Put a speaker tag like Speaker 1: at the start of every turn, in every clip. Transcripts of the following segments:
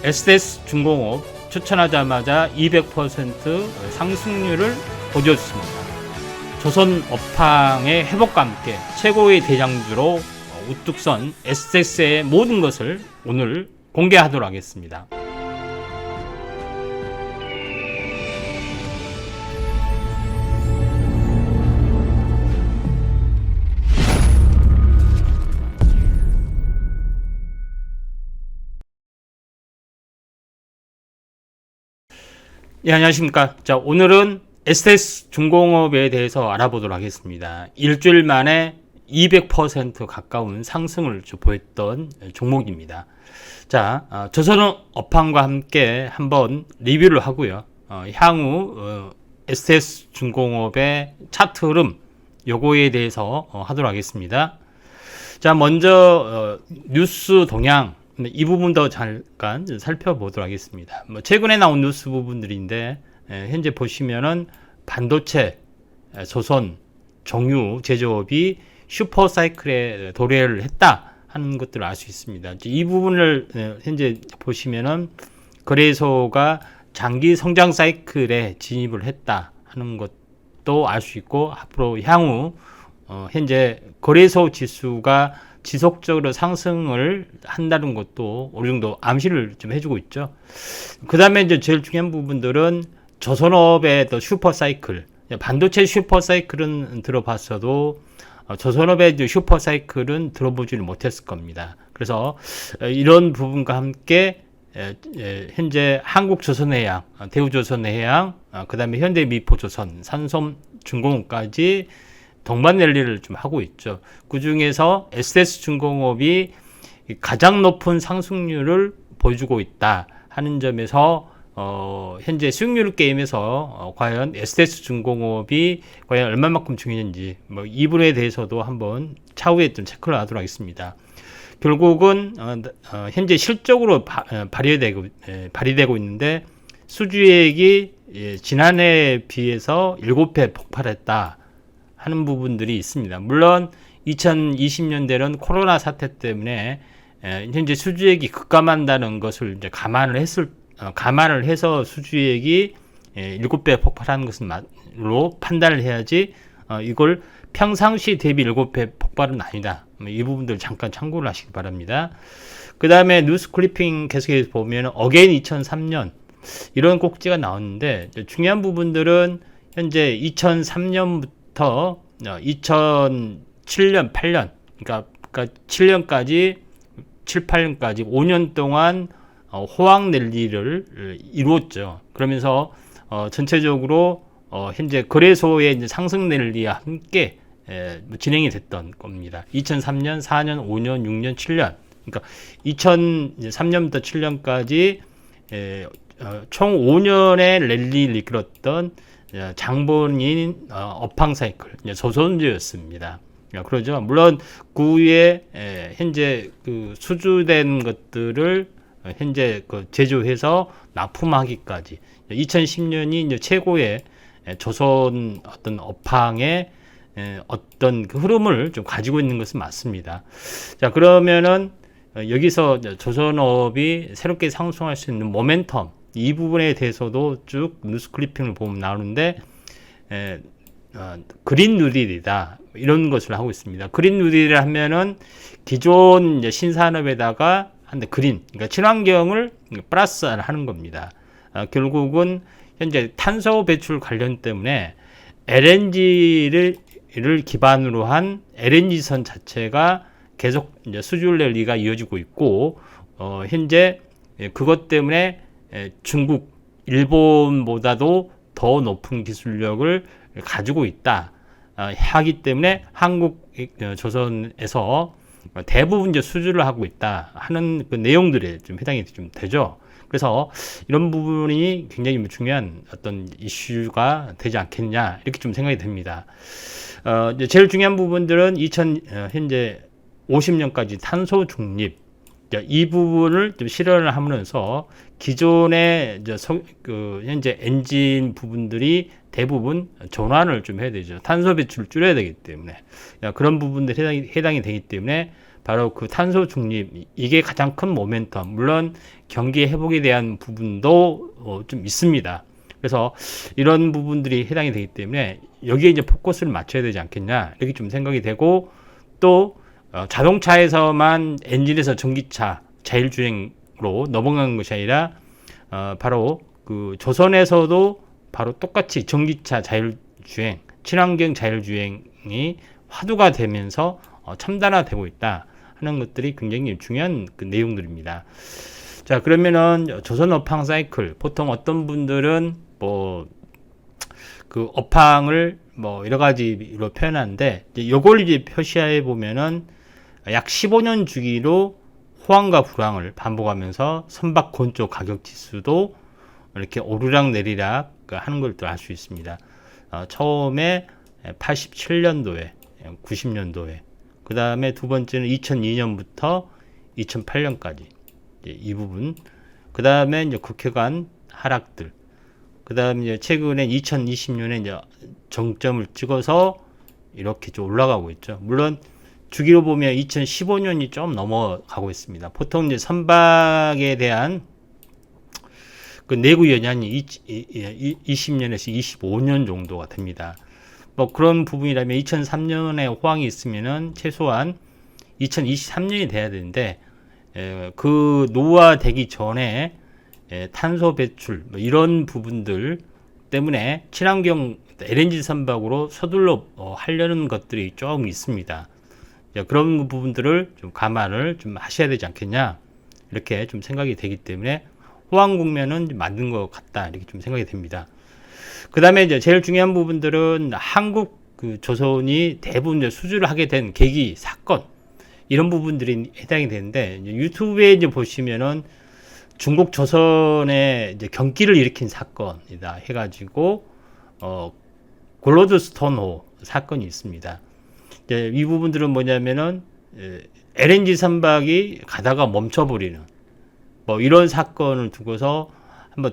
Speaker 1: SDS 중공업 추천하자마자 200% 상승률을 보여줬습니다. 조선 업황의 회복과 함께 최고의 대장주로 우뚝 선 SDS의 모든 것을 오늘 공개하도록 하겠습니다. 예, 안녕하십니까. 자, 오늘은 SDS 중공업에 대해서 알아보도록 하겠습니다. 일주일 만에 200% 가까운 상승을 보였던 종목입니다. 자, 조선업 업황과 함께 한번 리뷰를 하고요. 향후 SDS 중공업의 차트 흐름 요거에 대해서 하도록 하겠습니다. 자, 먼저 뉴스 동향 이 부분도 잠깐 살펴보도록 하겠습니다. 최근에 나온 뉴스 부분들인데 현재 보시면은 반도체, 조선, 정유 제조업이 슈퍼사이클에 도래를 했다 하는 것들을 알 수 있습니다. 이 부분을 현재 보시면은 거래소가 장기 성장 사이클에 진입을 했다 하는 것도 알 수 있고, 앞으로 향후 현재 거래소 지수가 지속적으로 상승을 한다는 것도 어느 정도 암시를 좀 해주고 있죠. 그 다음에 이제 제일 중요한 부분들은 조선업의 또 슈퍼사이클, 반도체 슈퍼사이클은 들어봤어도 조선업의 슈퍼사이클은 들어보지는 못했을 겁니다. 그래서 이런 부분과 함께 현재 한국조선해양, 대우조선해양, 그 다음에 현대미포조선, 산솜중공업까지 동반 랠리를 좀 하고 있죠. 그 중에서 SDS 중공업이 가장 높은 상승률을 보여주고 있다 하는 점에서 현재 수익률 게임에서 과연 SDS 중공업이 과연 얼마만큼 중요한지 이 부분에 대해서도 한번 차후에 좀 체크를 하도록 하겠습니다. 결국은 현재 실적으로 발휘되고 있는데 수주액이 지난해에 비해서 7배 폭발했다 하는 부분들이 있습니다. 물론 2020년대는 코로나 사태 때문에 현재 수주액이 급감한다는 것을 이제 감안을 해서 수주액이 7배 폭발하는 것은 말로 판단을 해야지 이걸 평상시 대비 7배 폭발은 아니다. 이 부분들 잠깐 참고를 하시기 바랍니다. 그 다음에 뉴스 클리핑 계속해서 보면 어게인 2003년 이런 꼭지가 나오는데, 중요한 부분들은 현재 2003년부터 2007년, 8년, 그러니까 7년까지, 7, 8년까지 5년 동안 호황 랠리를 이루었죠. 그러면서 전체적으로 현재 거래소의 이제 상승 랠리와 함께 진행이 됐던 겁니다. 2003년, 4년, 5년, 6년, 7년. 그러니까 2003년부터 7년까지 총 5년의 랠리를 이끌었던 장본인 업황 사이클, 조선주였습니다. 그러죠. 물론 그 후에 현재 그 수주된 것들을 현재 그 제조해서 납품하기까지 2010년이 이제 최고의 조선 어떤 업황의 어떤 그 흐름을 좀 가지고 있는 것은 맞습니다. 자, 그러면은 여기서 조선업이 새롭게 상승할 수 있는 모멘텀, 이 부분에 대해서도 쭉 뉴스 클리핑을 보면 나오는데 그린 뉴딜이다 이런 것을 하고 있습니다. 그린 뉴딜을 하면은 기존 이제 신산업에다가 한데 그린, 그러니까 친환경을 플러스를 하는 겁니다. 결국은 현재 탄소 배출 관련 때문에 LNG를 기반으로 한 LNG선 자체가 계속 이제 수주 랠리가 이어지고 있고, 현재 그것 때문에 중국, 일본보다도 더 높은 기술력을 가지고 있다 하기 때문에 한국 조선에서 대부분 이제 수주를 하고 있다 하는 그 내용들에 좀 해당이 좀 되죠. 그래서 이런 부분이 굉장히 중요한 어떤 이슈가 되지 않겠냐 이렇게 좀 생각이 됩니다. 제일 중요한 부분들은 현재 50년까지 탄소 중립, 이 부분을 좀 실현을 하면서 기존의 현재 엔진 부분들이 대부분 전환을 좀 해야 되죠. 탄소 배출을 줄여야 되기 때문에 그런 부분들이 해당이 되기 때문에 바로 그 탄소 중립, 이게 가장 큰 모멘텀. 물론 경기 회복에 대한 부분도 좀 있습니다. 그래서 이런 부분들이 해당이 되기 때문에 여기에 이제 포커스를 맞춰야 되지 않겠냐 이렇게 좀 생각이 되고, 또 자동차에서만 엔진에서 전기차 자율주행으로 넘어가는 것이 아니라 바로 그 조선에서도 바로 똑같이 전기차 자율주행, 친환경 자율주행이 화두가 되면서 첨단화되고 있다 하는 것들이 굉장히 중요한 그 내용들입니다. 자, 그러면은 조선 업황 사이클, 보통 어떤 분들은 뭐 그 업황을 뭐 여러 가지로 표현하는데, 요걸 이제 표시해 보면은 약 15년 주기로 호황과 불황을 반복하면서 선박 건조 가격 지수도 이렇게 오르락 내리락 하는 걸 또 알 수 있습니다. 처음에 87년도에, 90년도에, 그 다음에 두 번째는 2002년부터 2008년까지 이 부분, 그 다음에 이제 국회관 하락들, 그 다음에 이제 최근에 2020년에 이제 정점을 찍어서 이렇게 좀 올라가고 있죠. 물론 주기로 보면 2015년이 좀 넘어가고 있습니다. 보통 이제 선박에 대한 그 내구 연한이 20년에서 25년 정도가 됩니다. 뭐 그런 부분이라면 2003년에 호황이 있으면은 최소한 2023년이 돼야 되는데, 그 노후화되기 전에 탄소 배출 뭐 이런 부분들 때문에 친환경 LNG 선박으로 서둘러 하려는 것들이 조금 있습니다. 그런 부분들을 좀 감안을 좀 하셔야 되지 않겠냐 이렇게 좀 생각이 되기 때문에 호황 국면은 맞는 것 같다 이렇게 좀 생각이 됩니다. 그 다음에 이제 제일 중요한 부분들은 한국 그 조선이 대부분 이제 수주를 하게 된 계기 사건, 이런 부분들이 해당이 되는데, 이제 유튜브에 이제 보시면은 중국 조선의 이제 경기를 일으킨 사건이다 해가지고 골로드스톤호 사건이 있습니다. 이제 이 부분들은 뭐냐면은 LNG 선박이 가다가 멈춰버리는 뭐 이런 사건을 두고서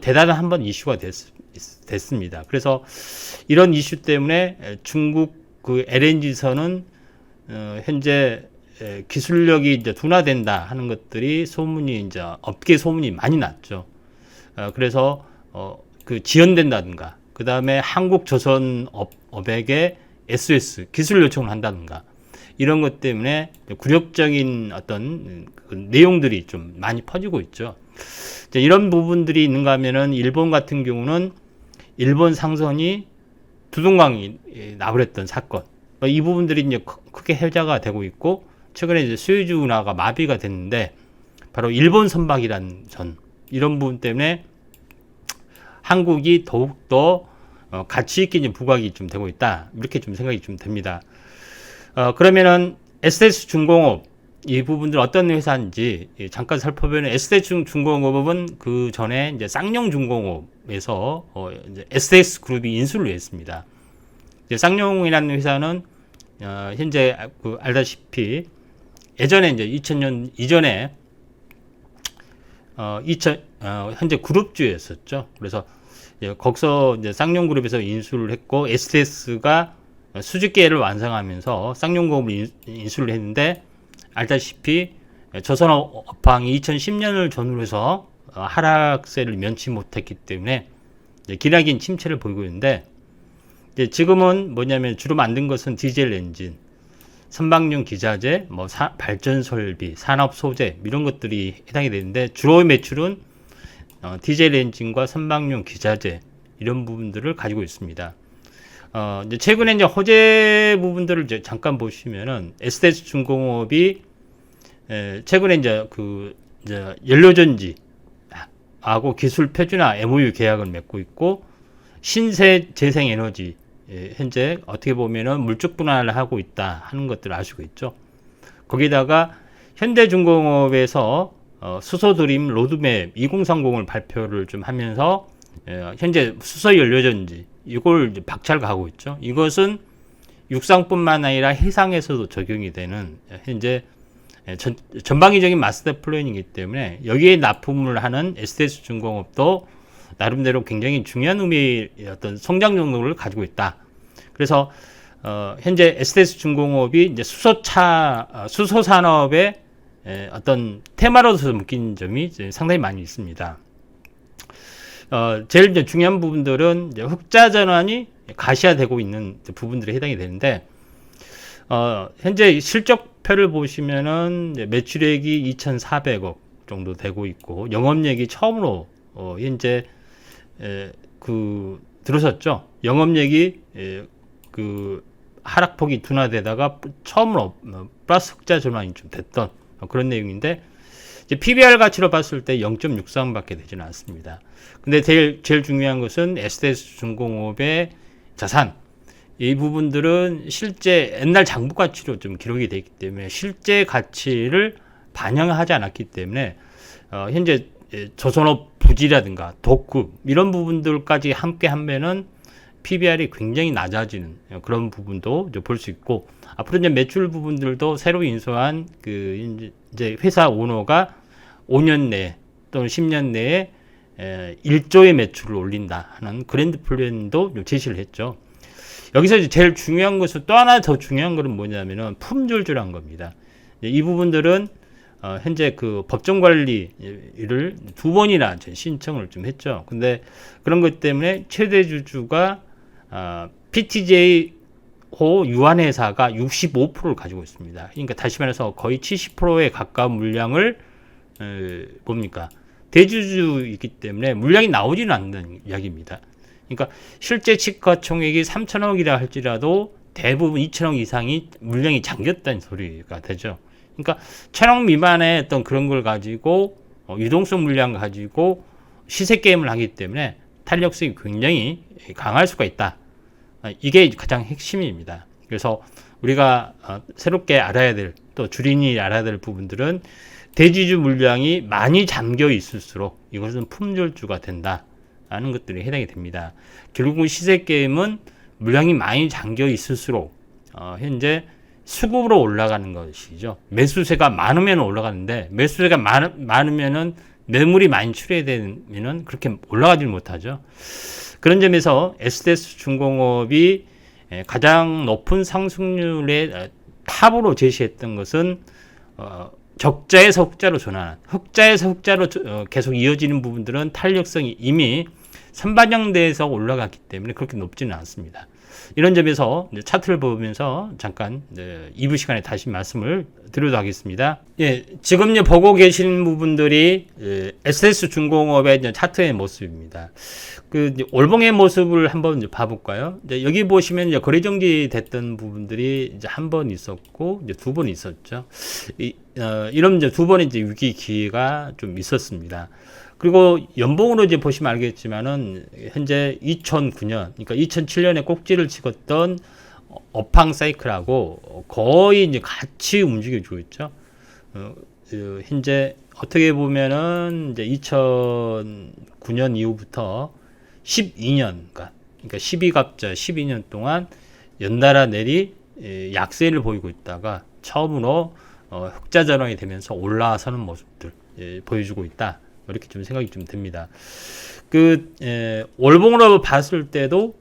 Speaker 1: 대단한 한번 이슈가 됐습니다. 그래서 이런 이슈 때문에 중국 그 LNG선은 현재 기술력이 이제 둔화된다 하는 것들이 소문이 이제 업계 소문이 많이 났죠. 그래서 그 지연된다든가, 그 다음에 한국 조선 업에게 SOS 기술 요청을 한다든가, 이런 것 때문에 굴욕적인 어떤 그 내용들이 좀 많이 퍼지고 있죠. 이런 부분들이 있는가 하면은 일본 같은 경우는 일본 상선이 두동강이 나버렸던 사건, 이 부분들이 이제 크게 해자가 되고 있고, 최근에 이제 수에즈 운하가 마비가 됐는데 바로 일본 선박이란 전, 이런 부분 때문에 한국이 더욱더 가치 있게 이제 부각이 좀 되고 있다 이렇게 좀 생각이 좀 됩니다. 그러면은 SDS 중공업 이 부분들 어떤 회사인지 잠깐 살펴보면, SDS 중공업은 그 전에 이제 쌍용 중공업에서 이제 SDS 그룹이 인수를 했습니다. 이제 쌍용이라는 회사는 현재 알다시피 예전에 이제 2000년 이전에 현재 그룹주였었죠. 그래서 거기서 이제 쌍용그룹에서 인수를 했고, SDS가 수직계를 완성하면서 쌍용그룹을 인수를 했는데, 알다시피 조선 업황이 2010년을 전후로 해서 하락세를 면치 못했기 때문에 기나긴 침체를 보이고 있는데, 지금은 뭐냐면 주로 만든 것은 디젤 엔진, 선박용 기자재, 뭐 발전 설비, 산업 소재 이런 것들이 해당이 되는데, 주로 매출은 디젤 엔진과 선박용 기자재 이런 부분들을 가지고 있습니다. 이제 최근에 이제 호재 부분들을 이제 잠깐 보시면은 SDS 중공업이 최근에 이제 이제 연료전지 하고 기술 표준화 MOU 계약을 맺고 있고, 신세 재생에너지 현재 어떻게 보면은 물적 분할을 하고 있다 하는 것들을 아시고 있죠. 거기다가 현대중공업에서 수소드림 로드맵 2030을 발표를 좀 하면서 현재 수소 연료전지 이걸 이제 박차를 가고 있죠. 이것은 육상뿐만 아니라 해상에서도 적용이 되는 현재 전방위적인 마스터 플랜이기 때문에, 여기에 납품을 하는 SDS 중공업도 나름대로 굉장히 중요한 의미의 어떤 성장 정도를 가지고 있다. 그래서 현재 SDS중공업이 이제 수소 산업의 어떤 테마로서 묶인 점이 상당히 많이 있습니다. 제일 이제 중요한 부분들은 이제 흑자 전환이 가시화되고 있는 부분들이 해당이 되는데, 현재 실적표를 보시면은 매출액이 2,400억 정도 되고 있고, 영업이익이 처음으로 현재 들어섰죠. 영업이익이 그 하락폭이 둔화되다가 처음으로 플러스 흑자 전환이 좀 됐던 그런 내용인데, 이제 PBR 가치로 봤을 때 0.63밖에 되지는 않습니다. 근데 제일 중요한 것은 SDS중공업의 자산, 이 부분들은 실제 옛날 장부 가치로 좀 기록이 되어 있기 때문에 실제 가치를 반영하지 않았기 때문에 현재 조선업 부지라든가 독급 이런 부분들까지 함께 하면은 PBR이 굉장히 낮아지는 그런 부분도 볼 수 있고, 앞으로 이제 매출 부분들도 새로 인수한 이제 회사 오너가 5년 내 또는 10년 내에 1조의 매출을 올린다 하는 그랜드 플랜도 제시를 했죠. 여기서 이제 제일 중요한 것은, 또 하나 더 중요한 것은 뭐냐면은 품절주란 겁니다. 이 부분들은 현재 그 법정 관리를 2번이나 신청을 좀 했죠. 근데 그런 것 때문에 최대 주주가 PTJ 호 유한회사가 65%를 가지고 있습니다. 그러니까 다시 말해서 거의 70%에 가까운 물량을 대주주이기 때문에 물량이 나오지는 않는 이야기입니다. 그러니까 실제 시가총액이 3천억이라 할지라도 대부분 2천억 이상이 물량이 잠겼다는 소리가 되죠. 그러니까 1,000억 미만의 어떤 그런 걸 가지고 유동성 물량 가지고 시세 게임을 하기 때문에 탄력성이 굉장히 강할 수가 있다. 이게 가장 핵심입니다. 그래서 우리가 새롭게 알아야 될, 또 주린이 알아야 될 부분들은 대주주 물량이 많이 잠겨 있을수록 이것은 품절주가 된다 하는 것들이 해당이 됩니다. 결국은 시세 게임은 물량이 많이 잠겨 있을수록 현재 수급으로 올라가는 것이죠. 매수세가 많으면 올라가는데, 매수세가 많으면은 매물이 많이 출회되면은 그렇게 올라가지 못하죠. 그런 점에서 SDS중공업이 가장 높은 상승률의 탑으로 제시했던 것은 적자에서 흑자로 전환한, 흑자에서 흑자로 계속 이어지는 부분들은 탄력성이 이미 선반영대에서 올라갔기 때문에 그렇게 높지는 않습니다. 이런 점에서 차트를 보면서 잠깐 2부 시간에 다시 말씀을 드리도록 하겠습니다. 예, 지금 보고 계시는 부분들이 SDS중공업의 차트의 모습입니다. 올봉의 모습을 한번 봐볼까요? 여기 보시면 거래 정지됐던 부분들이 한 번 있었고 두 번 있었죠. 이런 두 번의 위기 기회가 좀 있었습니다. 그리고 연봉으로 보시면 알겠지만은 현재 2009년, 그러니까 2007년에 꼭지를 찍었던 업황 사이클하고 거의 같이 움직여주고 있죠. 현재 어떻게 보면은 2009년 이후부터 12년, 그러니까 12갑자 12년 동안 연달아 내리 약세를 보이고 있다가 처음으로 흑자 전환이 되면서 올라서는 모습들 보여주고 있다. 이렇게 좀 생각이 좀 듭니다. 월봉으로 봤을 때도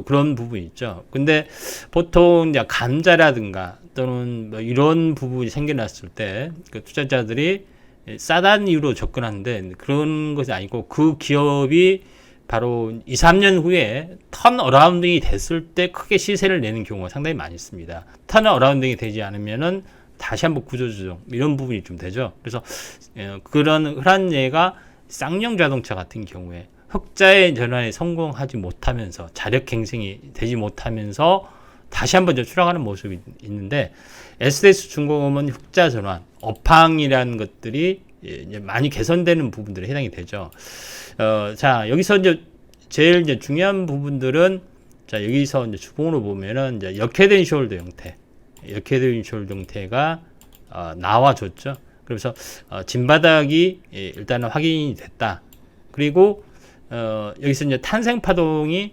Speaker 1: 그런 부분이 있죠. 근데 보통 이제 감자라든가 또는 이런 부분이 생겨났을 때 투자자들이 싸다는 이유로 접근하는데, 그런 것이 아니고 그 기업이 바로 2, 3년 후에 턴 어라운딩이 됐을 때 크게 시세를 내는 경우가 상당히 많이 있습니다. 턴 어라운딩이 되지 않으면은 다시 한번 구조조정 이런 부분이 좀 되죠. 그래서 그런 흔한 예가 쌍용 자동차 같은 경우에 흑자의 전환에 성공하지 못하면서 자력갱생이 되지 못하면서 다시 한번 추락하는 모습이 있는데, SDS중공업은 흑자 전환, 업황이라는 것들이 많이 개선되는 부분들에 해당이 되죠. 자, 여기서 제일 중요한 부분들은, 자, 여기서 주봉으로 보면은 역회된 숄더 형태, 역회된 숄더 형태가 나와줬죠. 그래서 진바닥이 일단은 확인이 됐다. 그리고 여기서 탄생 파동이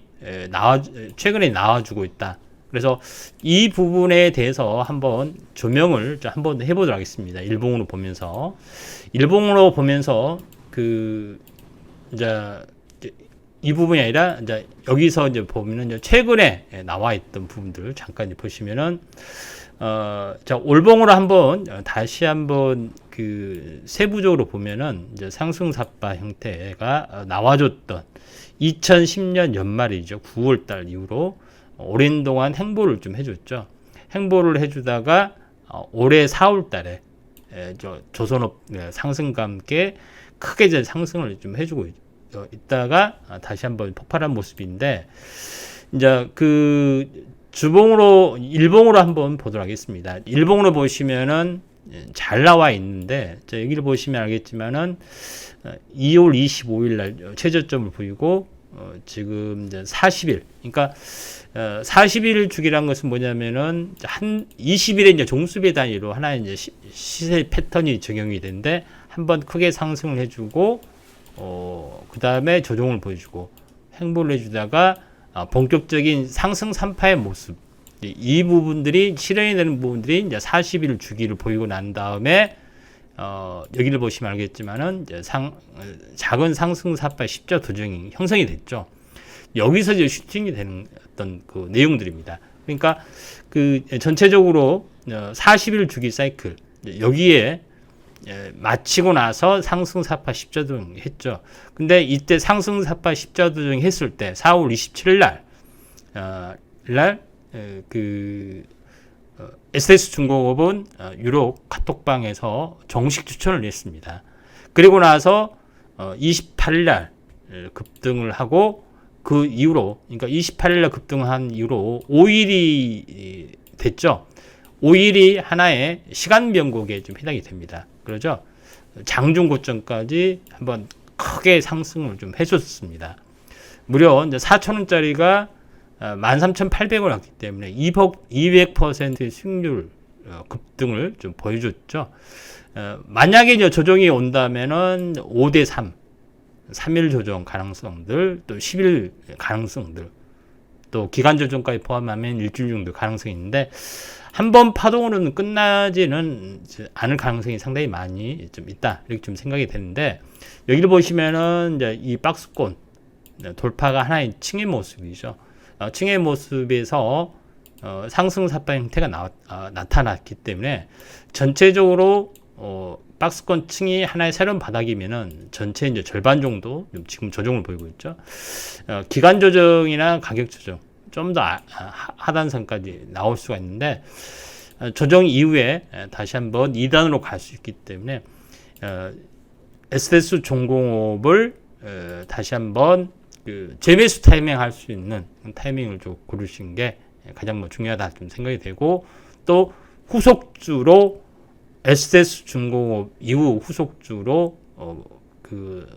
Speaker 1: 최근에 나와주고 있다. 그래서 이 부분에 대해서 한번 조명을 한번 해보도록 하겠습니다. 일봉으로 보면서 이 부분이 아니라 이제 여기서 이제 보면은 이제 최근에 나와 있던 부분들 잠깐 이제 보시면은 자, 올봉으로 한번 다시 한번 그 세부적으로 보면은 이제 상승삽바 형태가 나와줬던 2010년 연말이죠. 9월 달 이후로 오랜 동안 행보를 좀 해줬죠. 행보를 해주다가 올해 4월 달에 조선업 상승과 함께 크게 이제 상승을 좀 해주고 있다가 다시 한번 폭발한 모습인데, 이제 그 주봉으로 일봉으로 한번 보도록 하겠습니다. 일봉으로 보시면은 잘 나와 있는데, 여기를 보시면 알겠지만은 2월 25일 날 최저점을 보이고 지금 이제 40일, 그러니까 40일 주기란 것은 뭐냐면은 한 20일에 이제 종수배 단위로 하나의 이제 시세 패턴이 적용이 되는데, 한번 크게 상승을 해주고 그 다음에 조정을 보여주고 행보를 해주다가 본격적인 상승 3파의 모습, 이 부분들이 실현이 되는 부분들이 이제 40일 주기를 보이고 난 다음에 여기를 보시면 알겠지만은 이제 작은 상승 4파 십자 도정이 형성이 됐죠. 여기서 이제 슈팅이 되는 어떤 그 내용들입니다. 그러니까 그 전체적으로 40일 주기 사이클 여기에 마치고 나서 상승 4파 십자도정 했죠. 근데 이때 상승 4파 십자도정 했을 때 4월 27일 날 SS 중공업은 유럽 카톡방에서 정식 추천을 냈습니다. 그리고 나서 28일 날 급등을 하고, 그 이후로, 그러니까 28일 날 급등한 이후로 5일이 됐죠. 5일이 하나의 시간 변곡에 좀 해당이 됩니다. 그러죠? 장중 고점까지 한번 크게 상승을 좀 해줬습니다. 무려 이제 4,000원짜리가 13,800원 왔기 때문에 200%의 수익률 급등을 좀 보여줬죠. 만약에 이제 조정이 온다면은 5대3, 3일 조정 가능성들, 또 10일 가능성들, 또 기간 조정까지 포함하면 일주일 정도 가능성이 있는데, 한 번 파동으로는 끝나지는 않을 가능성이 상당히 많이 좀 있다, 이렇게 좀 생각이 되는데, 여기를 보시면은 이제 이 박스권 돌파가 하나의 층의 모습이죠. 층의 모습에서 상승 삽바 형태가 나타났기 때문에 전체적으로 박스권 층이 하나의 새로운 바닥이면은 전체 이제 절반 정도 지금 조정을 보이고 있죠. 기간 조정이나 가격 조정 좀 더 하단선까지 나올 수가 있는데, 조정 이후에 다시 한번 2단으로 갈 수 있기 때문에 SDS 종공업을 다시 한번 그 재매수 타이밍 할 수 있는 타이밍을 좀 고르신 게 가장 중요하다 좀 생각이 되고, 또 후속주로 SDS 중공업 이후 후속주로 그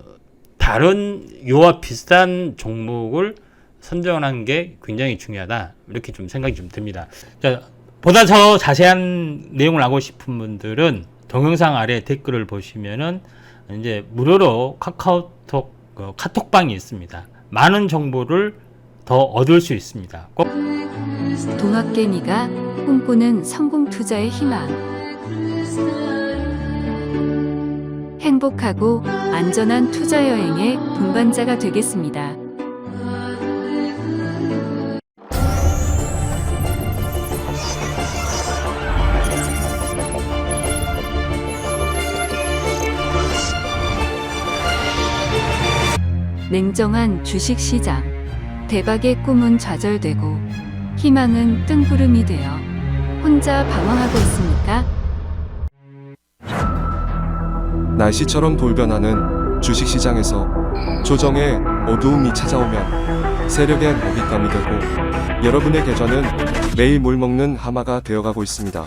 Speaker 1: 다른 요와 비슷한 종목을 선정하는 게 굉장히 중요하다, 이렇게 좀 생각이 좀 듭니다. 자, 보다 더 자세한 내용을 알고 싶은 분들은 동영상 아래 댓글을 보시면은 이제 무료로 카카오톡 카톡방이 있습니다. 많은 정보를 더 얻을 수 있습니다. 꼭
Speaker 2: 동학개미가 꿈꾸는 성공 투자의 희망. 행복하고 안전한 투자 여행의 동반자가 되겠습니다. 냉정한 주식시장. 대박의 꿈은 좌절되고 희망은 뜬구름이 되어 혼자 방황하고 있습니까?
Speaker 3: 날씨처럼 돌변하는 주식시장에서 조정의 어두움이 찾아오면 세력의 먹잇감이 되고 여러분의 계좌는 매일 물먹는 하마가 되어가고 있습니다.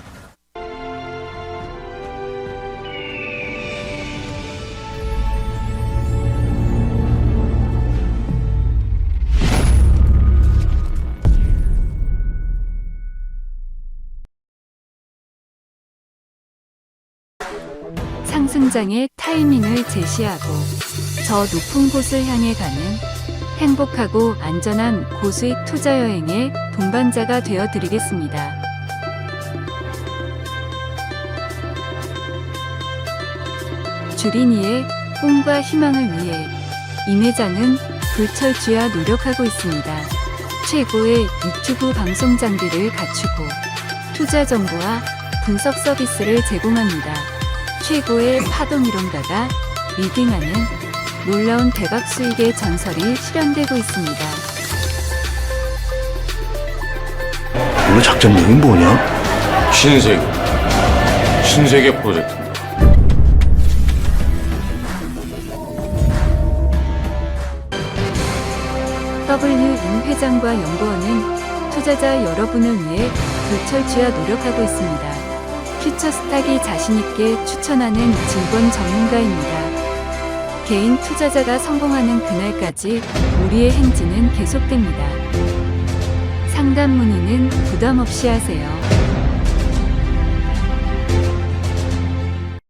Speaker 2: 상승장의 타이밍을 제시하고 저 높은 곳을 향해 가는 행복하고 안전한 고수익 투자 여행의 동반자가 되어 드리겠습니다. 주린이의 꿈과 희망을 위해 임회장은 불철주야 노력하고 있습니다. 최고의 유튜브 방송 장비를 갖추고 투자 정보와 분석 서비스를 제공합니다. 최고의 파동이론가가 리딩하는 놀라운 대박 수익의 전설이 실현되고 있습니다.
Speaker 4: 오늘 작전명이 뭐냐? 신세계 프로젝트입니다.
Speaker 2: W임 회장과 연구원은 투자자 여러분을 위해 불철주야 노력하고 있습니다. 퓨처스탁이 자신있게 추천하는 증권 전문가입니다. 개인 투자자가 성공하는 그날까지 우리의 행진은 계속됩니다. 상담 문의는 부담 없이 하세요.